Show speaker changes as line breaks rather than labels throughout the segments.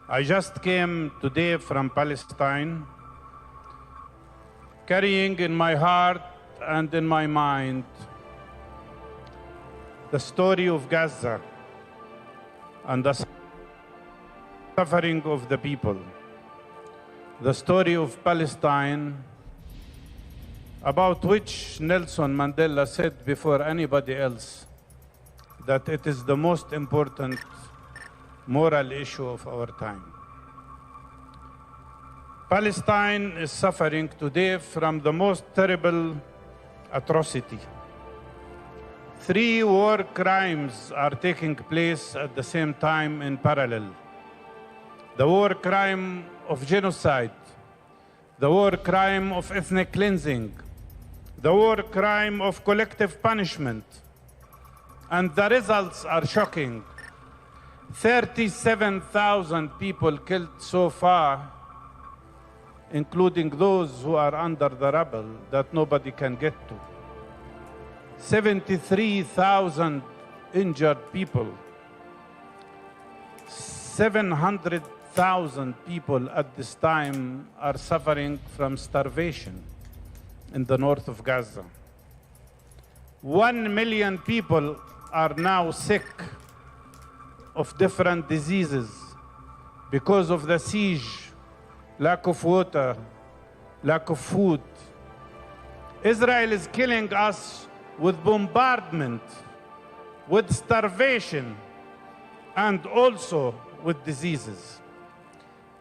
I just came today from Palestine, carrying in my heart and in my mind the story of Gaza and the suffering of the people, the story of Palestine, about which Nelson Mandela said before anybody else that it is the most important moral issue of our time. Palestine is suffering today from the most terrible atrocity. 3 war crimes are taking place at the same time in parallel. The war crime of genocide, the war crime of ethnic cleansing, the war crime of collective punishment, and the results are shocking. 37,000 people killed so far, including those who are under the rubble that nobody can get to. 73,000 injured people. 700,000 people at this time are suffering from starvation in the north of Gaza. 1 million people are now sick of different diseases because of the siege, lack of water, lack of food. Israel is killing us with bombardment, with starvation, and also with diseases.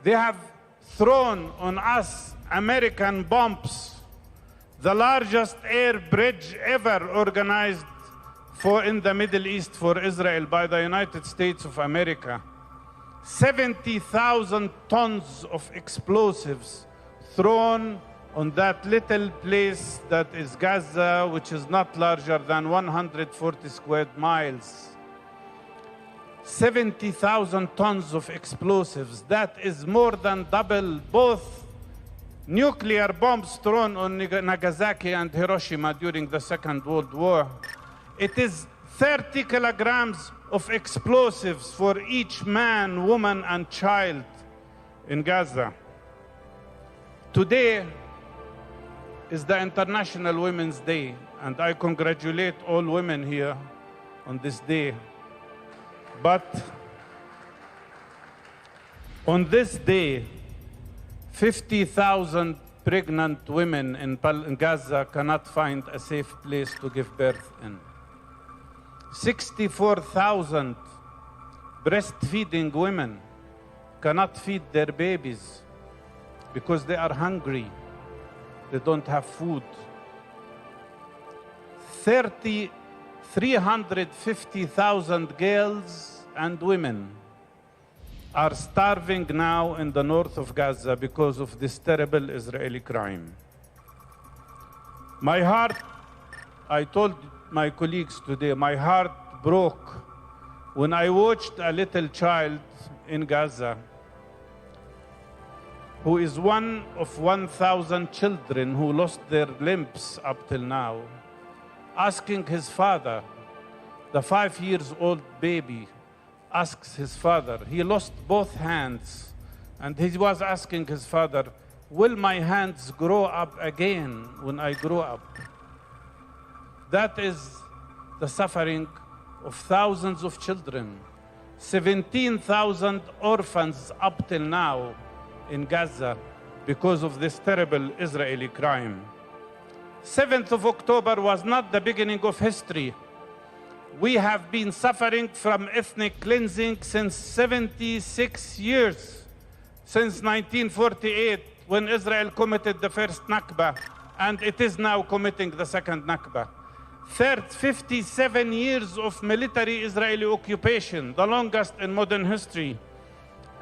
They have thrown on us American bombs, the largest air bridge ever organized in the Middle East for Israel by the United States of America. 70,000 tons of explosives thrown on that little place that is Gaza, which is not larger than 140 square miles. 70,000 tons of explosives. That is more than double both nuclear bombs thrown on Nagasaki and Hiroshima during the Second World War. It is 30 kilograms of explosives for each man, woman, and child in Gaza. Today is the International Women's Day, and I congratulate all women here on this day. But on this day, 50,000 pregnant women in Gaza cannot find a safe place to give birth in. 64,000 breastfeeding women cannot feed their babies because they are hungry. They don't have food. 350,000 girls and women are starving now in the north of Gaza because of this terrible Israeli crime. My heart, I told my colleagues today, my heart broke when I watched a little child in Gaza who is one of 1,000 children who lost their limbs up till now, asking his father, the 5-year-old baby asks his father, he lost both hands, and he was asking his father, will my hands grow up again when I grow up? That is the suffering of thousands of children, 17,000 orphans up till now in Gaza because of this terrible Israeli crime. 7th of October was not the beginning of history. We have been suffering from ethnic cleansing since 76 years, since 1948, when Israel committed the first Nakba, and it is now committing the second Nakba. 57 years of military Israeli occupation, the longest in modern history,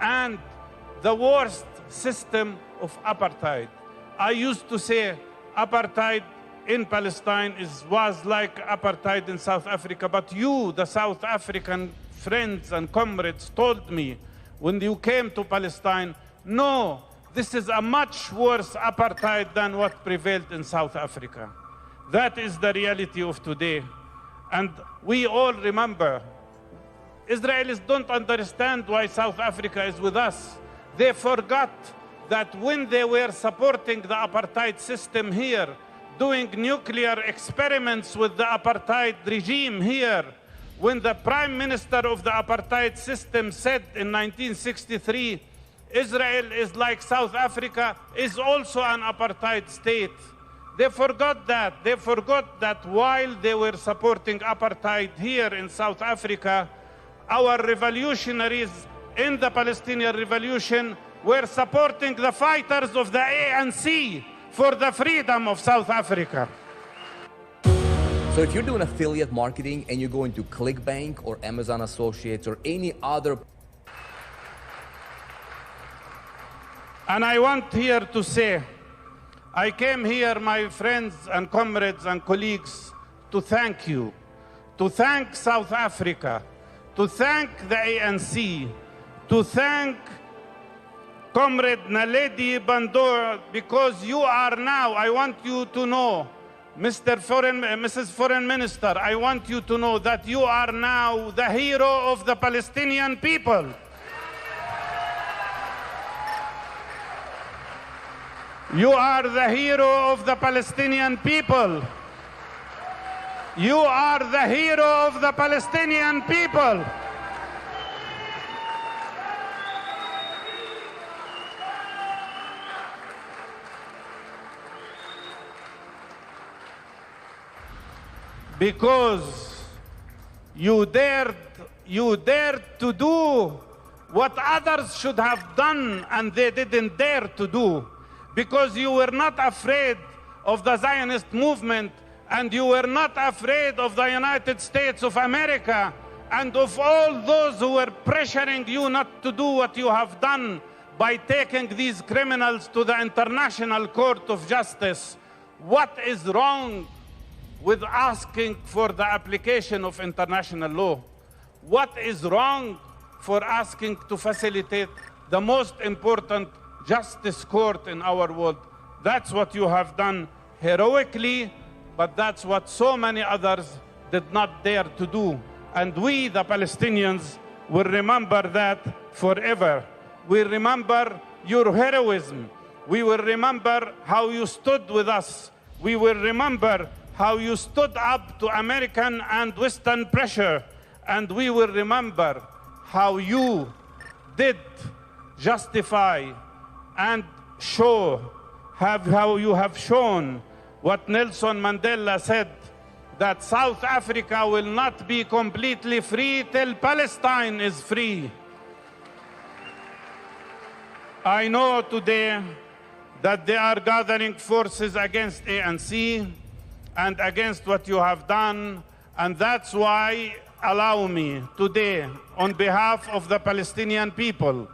and the worst system of apartheid. I used to say apartheid in Palestine was like apartheid in South Africa, but you, the South African friends and comrades, told me when you came to Palestine, no, this is a much worse apartheid than what prevailed in South Africa. That is the reality of today. And we all remember Israelis don't understand why South Africa is with us. They forgot that when they were supporting the apartheid system here, doing nuclear experiments with the apartheid regime here, when the prime minister of the apartheid system said in 1963, Israel is like South Africa, is also an apartheid state. They forgot that. They forgot that while they were supporting apartheid here in South Africa, our revolutionaries in the Palestinian Revolution were supporting the fighters of the ANC for the freedom of South Africa.
So if you're doing affiliate marketing and you're going to ClickBank or Amazon Associates or any other...
And I want here to say, I came here, my friends and comrades and colleagues, to thank you, to thank South Africa, to thank the ANC, to thank Comrade Naledi Pandor, because you are now, I want you to know, Mrs. Foreign Minister, I want you to know that you are now the hero of the Palestinian people. You are the hero of the Palestinian people. You are the hero of the Palestinian people. Because you dared to do what others should have done and they didn't dare to do. Because you were not afraid of the Zionist movement and you were not afraid of the United States of America and of all those who were pressuring you not to do what you have done by taking these criminals to the International Court of Justice. What is wrong with asking for the application of international law? What is wrong for asking to facilitate the most important justice court in our world? That's what you have done heroically, but that's what so many others did not dare to do. And we, the Palestinians, will remember that forever. We remember your heroism. We will remember how you stood with us. We will remember how you stood up to American and Western pressure. And we will remember how you did justify and show, how you have shown what Nelson Mandela said, that South Africa will not be completely free till Palestine is free. I know today that they are gathering forces against ANC and against what you have done, and that's why allow me today, on behalf of the Palestinian people,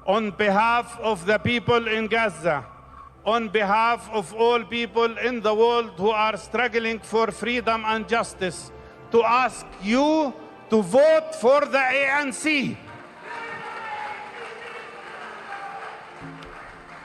on behalf of the people in Gaza, on behalf of all people in the world who are struggling for freedom and justice, to ask you to vote for the ANC.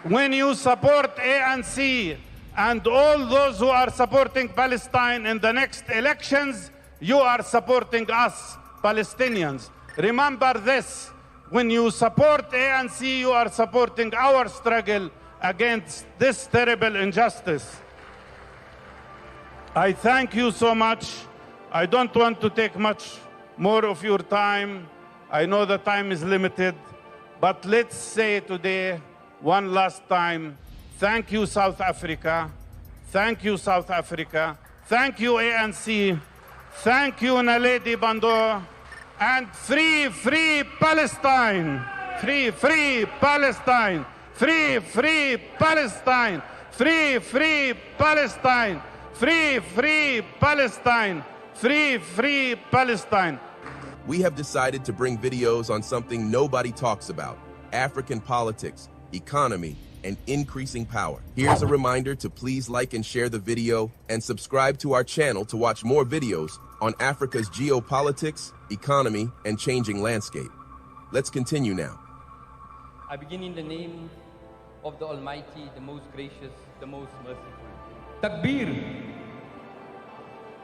When you support ANC and all those who are supporting Palestine in the next elections, you are supporting us, Palestinians. Remember this. When you support ANC, you are supporting our struggle against this terrible injustice. I thank you so much. I don't want to take much more of your time. I know the time is limited, but let's say today, one last time, thank you, South Africa. Thank you, South Africa. Thank you, ANC. Thank you, Naledi Pandor. And free, free Palestine. Free, free Palestine. Free, free Palestine. Free, free Palestine. Free, free Palestine. Free, free Palestine.
We have decided to bring videos on something nobody talks about: African politics, economy, and increasing power. Here's a reminder to please like and share the video and subscribe to our channel to watch more videos on Africa's geopolitics, economy, and changing landscape. Let's continue now.
I begin in the name of the Almighty, the most gracious, the most merciful. Takbir.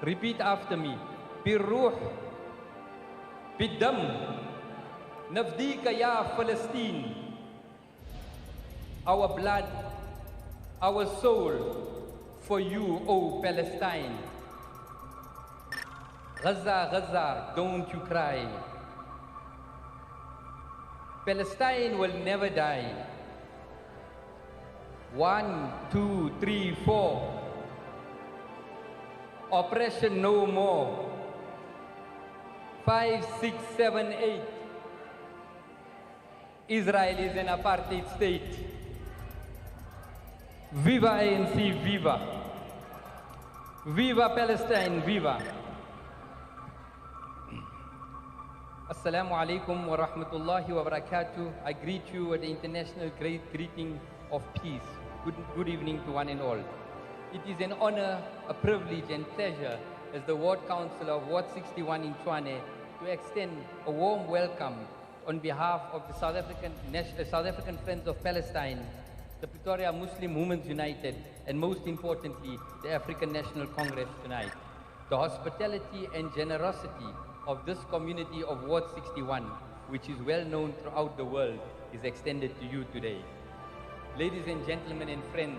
Repeat after me. Bir ruh بالدم نفديك يا فلسطين. Our blood, our soul for you, O Palestine. Gaza, Gaza, don't you cry. Palestine will never die. 1, 2, 3, 4. Oppression no more. 5, 6, 7, 8. Israel is an apartheid state. Viva ANC, viva. Viva Palestine, viva. Assalamu alaikum wa rahmatullahi wa barakatuh. I greet you with the international greeting of peace. Good evening to one and all. It is an honor, a privilege and pleasure as the Ward Councillor of Ward 61 in Tshwane to extend a warm welcome on behalf of the South African Friends of Palestine, the Pretoria Muslim Women's United, and most importantly, the African National Congress tonight. The hospitality and generosity of this community of Ward 61, which is well known throughout the world, is extended to you today. Ladies and gentlemen and friends,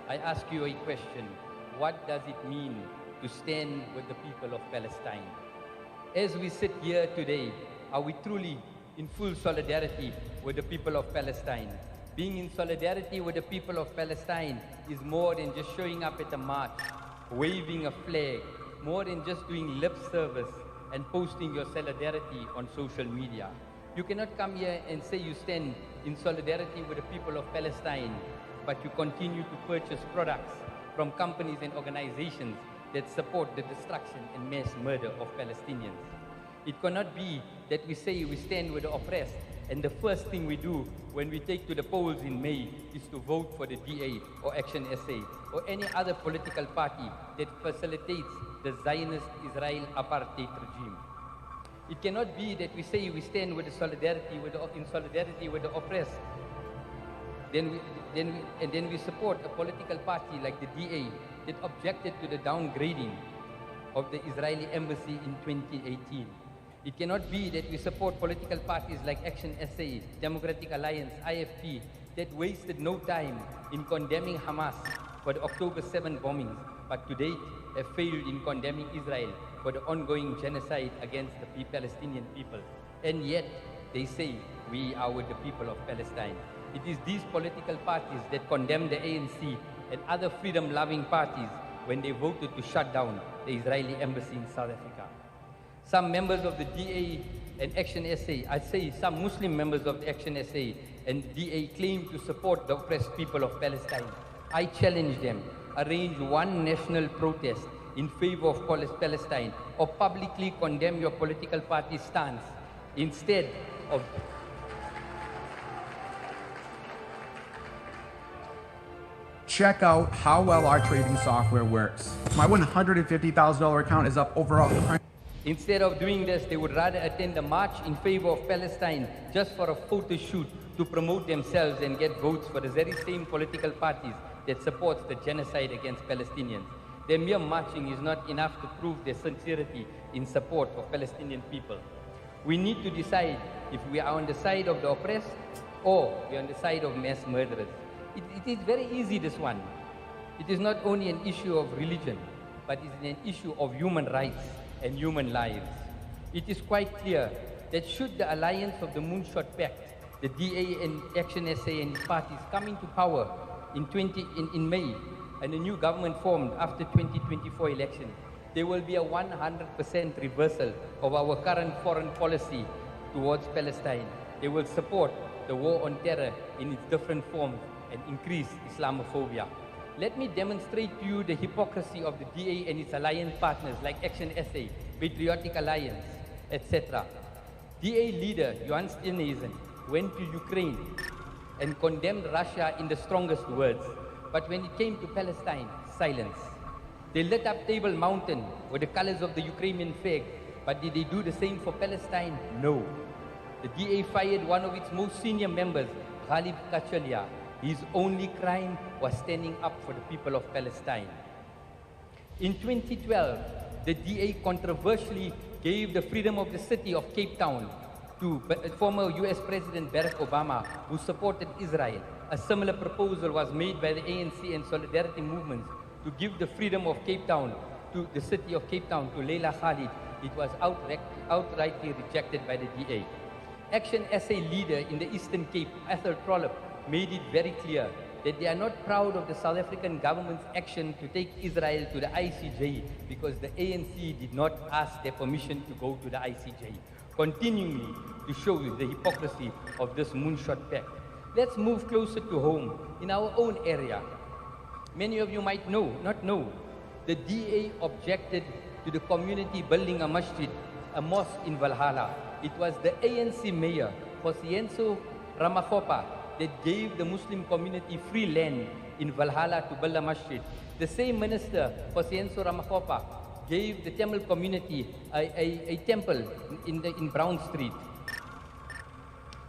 I ask you a question. What does it mean to stand with the people of Palestine? As we sit here today, are we truly in full solidarity with the people of Palestine? Being in solidarity with the people of Palestine is more than just showing up at a march, waving a flag, more than just doing lip service and posting your solidarity on social media. You cannot come here and say you stand in solidarity with the people of Palestine, but you continue to purchase products from companies and organizations that support the destruction and mass murder of Palestinians. It cannot be that we say we stand with the oppressed, and the first thing we do when we take to the polls in May is to vote for the DA or Action SA or any other political party that facilitates the Zionist Israel apartheid regime. It cannot be that we say we stand with the in solidarity with the oppressed, then we support a political party like the DA that objected to the downgrading of the Israeli embassy in 2018. It cannot be that we support political parties like Action SA, Democratic Alliance, IFP, that wasted no time in condemning Hamas for the October 7 bombings, but to date have failed in condemning Israel for the ongoing genocide against the Palestinian people. And yet, they say we are with the people of Palestine. It is these political parties that condemn the ANC and other freedom-loving parties when they voted to shut down the Israeli embassy in South Africa. Some members of the DA and Action SA, I say some Muslim members of the Action SA and DA claim to support the oppressed people of Palestine. I challenge them, arrange one national protest in favor of Palestine or publicly condemn your political party's stance instead of
check out how well our trading software works. My $150,000 account is up over 100.
Instead of doing this, they would rather attend a march in favor of Palestine just for a photo shoot to promote themselves and get votes for the very same political parties that supports the genocide against Palestinians. Their mere marching is not enough to prove their sincerity in support of Palestinian people. We need to decide if we are on the side of the oppressed or we are on the side of mass murderers. It is very easy, this one. It is not only an issue of religion, but it is an issue of human rights and human lives. It is quite clear that should the alliance of the Moonshot Pact, the DA and Action SA and its parties come into power in May and a new government formed after 2024 election, there will be a 100% reversal of our current foreign policy towards Palestine. They will support the war on terror in its different forms and increase Islamophobia. Let me demonstrate to you the hypocrisy of the DA and its alliance partners like Action SA, Patriotic Alliance, etc. DA leader Johan Steenhuisen went to Ukraine and condemned Russia in the strongest words, but when it came to Palestine, silence. They lit up Table Mountain with the colors of the Ukrainian flag, but did they do the same for Palestine? No. The DA fired one of its most senior members, Ghalib Kachalia. His only crime was standing up for the people of Palestine. In 2012, the DA controversially gave the freedom of the city of Cape Town to former US President Barack Obama, who supported Israel. A similar proposal was made by the ANC and solidarity movements to give the freedom of Cape Town to the city of Cape Town to Leila Khalid. It was outrightly rejected by the DA. Action SA leader in the Eastern Cape, Ethel Trollop, made it very clear that they are not proud of the South African government's action to take Israel to the ICJ because the ANC did not ask their permission to go to the ICJ, continuing to show the hypocrisy of this moonshot pact. Let's move closer to home, in our own area. Many of you might not know, the DA objected to the community building a masjid, a mosque in Valhalla. It was the ANC mayor, Josienso Ramakgopa, that gave the Muslim community free land in Valhalla to build a masjid. The same minister, Josienso Ramakgopa, gave the Tamil community a temple in Brown Street.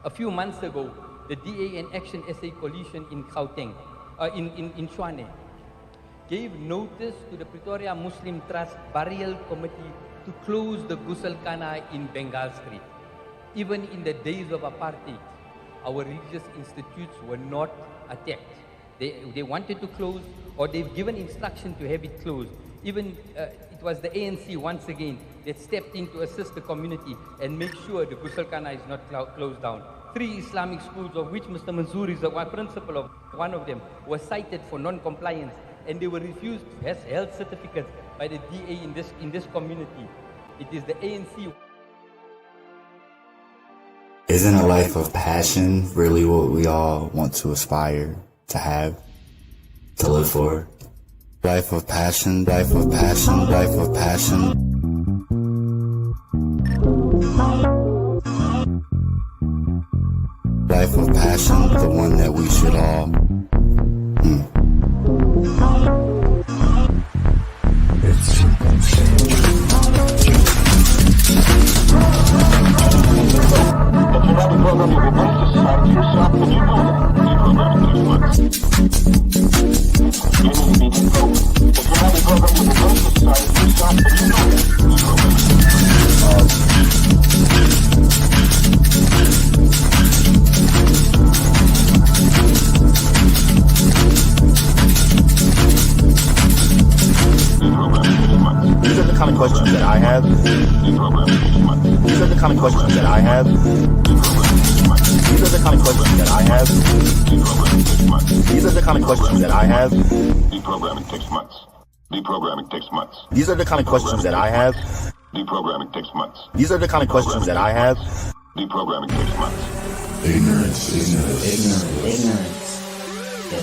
A few months ago, the DA and Action SA coalition in Gauteng, in Tshwane, gave notice to the Pretoria Muslim Trust Burial Committee to close the Gusalkhana in Bengal Street. Even in the days of apartheid, our religious institutes were not attacked. They wanted to close, or they've given instruction to have it closed. Even it was the ANC once again that stepped in to assist the community and make sure the Gusalkhana is not closed down. 3 Islamic schools, of which Mr. Mansoor is the principal of one of them, were cited for non-compliance, and they were refused health certificates by the DA in this community. It is the ANC.
Isn't a life of passion really what we all want to aspire to have, to live for? Life of passion, life of passion, life of passion. Life of passion, the one that we should all These are the kind of questions that I have. These are the kind of questions that I have. These are the kind of questions that I have. These are the kind of questions that I have.
Deprogramming takes months. Deprogramming takes months.
These are the kind of questions that I have.
Deprogramming takes months.
These are the kind of questions that I have.
Deprogramming takes months.
Ignorance, ignorance.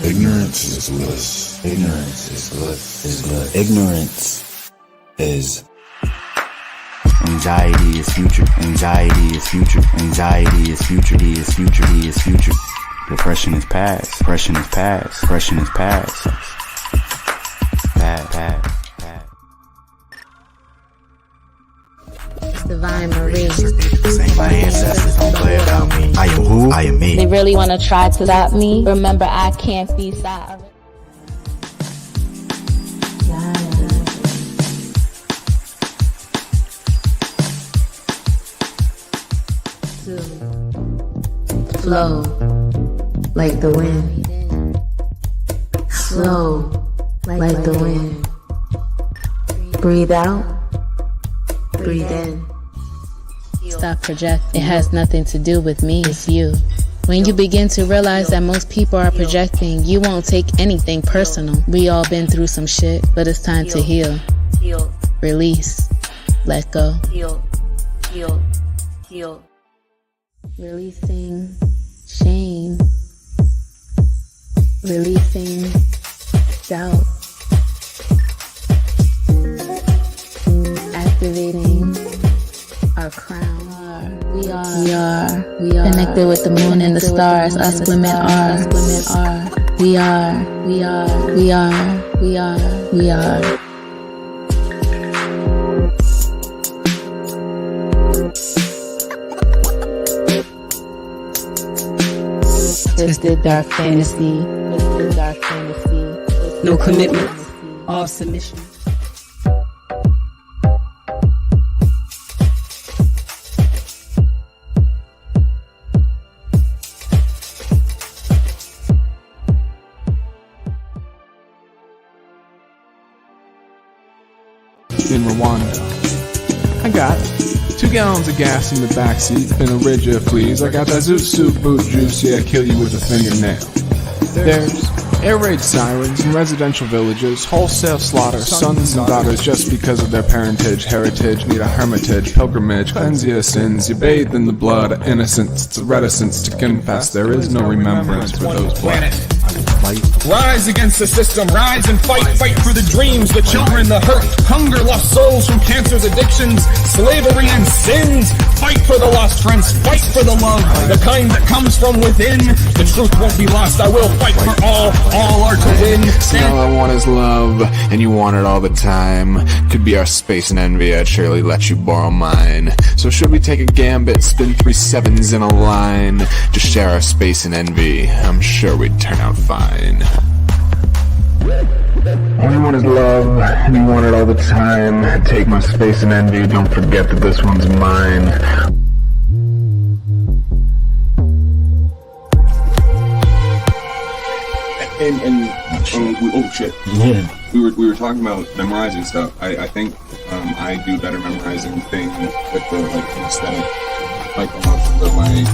Ignorance is bliss.
Ignorance is bliss. Ignorance is anxiety is future. Anxiety is future. Anxiety is future. D is future. D is future. Depression is past. Depression is past. Depression is past. Past.
Divine Marie.
Say my ancestors don't play about me. I am who? I am me.
They really want to try to stop me. Remember, I can't be stopped. Flow like the wind. Slow like the wind. Breathe out. Breathe in. Stop projecting. It has nothing to do with me, it's you. When you begin to realize that most people are projecting, you won't take anything personal. We all been through some shit, but it's time to heal. Release. Let go. Heal. Releasing shame. Releasing doubt. Activating our crown. We are connected with the moon and the stars. Us women are. We are. Twisted dark fantasy. No commitment. All submission.
Rwanda. I got 2 gallons of gas in the backseat, finna rid ya, please. I got that zoot suit boot juice, yeah, kill you with a fingernail. There's air raid sirens in residential villages, wholesale slaughter, sons and daughters just because of their parentage, heritage, need a hermitage, pilgrimage, cleanse your sins, you bathe in the blood of innocence, it's a reticence to confess, there is no remembrance for those black.
Rise against the system, rise and fight, fight for the dreams, the children, the hurt, hunger, lost souls from cancer's addictions, slavery and sins. Fight for the lost friends, fight for the love, the kind that comes from within. The truth won't be lost, I will fight for all are to win.
All I want is love, and you want it all the time. Could be our space and envy, I'd surely let you borrow mine. So should we take a gambit, spin 3 7s in a line? Just share our space and envy, I'm sure we'd turn out fine.
All you want is love, and you want it all the time. Take my space and envy, don't forget that this one's mine.
Oh shit.
Yeah.
We were talking about memorizing stuff. I think I do better memorizing things with the like aesthetic, like emotions of my